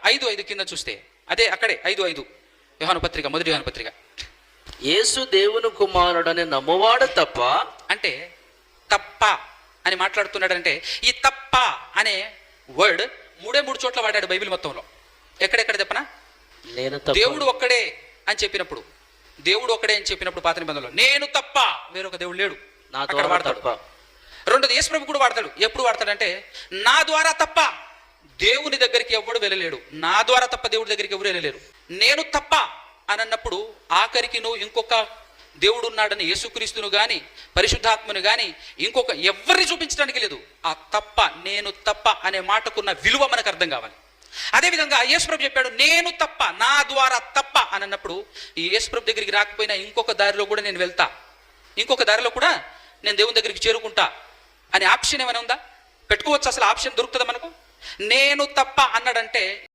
5:5 కింద చూస్తే అదే అక్కడే 5:5 యోహాను పత్రిక, మొదటి యోహాను పత్రిక. యేసు దేవుని కుమారుడని నమ్మవాడు తప్ప, అంటే తప్ప అని మాట్లాడుతున్నాడంటే ఈ తప్ప అనే వర్డ్ 3 చోట్ల వాడాడు బైబిల్ మొత్తంలో. ఎక్కడెక్కడ చెప్పనా? నేను తప్ప, దేవుడు ఒక్కడే అని చెప్పినప్పుడు, దేవుడు ఒక్కడే అని చెప్పినప్పుడు పాత నిబంధనలో నేను తప్ప వేరొక దేవుడు లేడు నా అక్కడ ద్వారా వాడతాడు. తప్ప. రెండోది యేసు ప్రభు కూడా వాడతాడు. ఎప్పుడు వాడతాడంటే నా ద్వారా తప్ప దేవుని దగ్గరికి ఎవడు వెళ్ళలేడు, నా ద్వారా తప్ప దేవుడి దగ్గరికి ఎవరు వెళ్ళలేరు. నేను తప్ప అని అన్నప్పుడు ఆఖరికి నువ్వు ఇంకొక దేవుడు ఉన్నాడని యేసుక్రీస్తును కానీ పరిశుద్ధాత్మను కానీ ఇంకొక ఎవరిని చూపించడానికి లేదు. ఆ తప్ప, నేను తప్ప అనే మాటకున్న విలువ మనకు అర్థం కావాలి. అదేవిధంగా యేసుప్రభు చెప్పాడు నేను తప్ప, నా ద్వారా తప్ప అని అన్నప్పుడు ఈ యేసుప్రభు దగ్గరికి రాకపోయినా ఇంకొక దారిలో కూడా నేను వెళ్తా, ఇంకొక దారిలో కూడా నేను దేవుని దగ్గరికి చేరుకుంటా అనే ఆప్షన్ ఏమైనా ఉందా? పెట్టుకోవచ్చు. అసలు ఆప్షన్ దొరుకుతుందా మనకు? నేను తప్ప అన్నాడంటే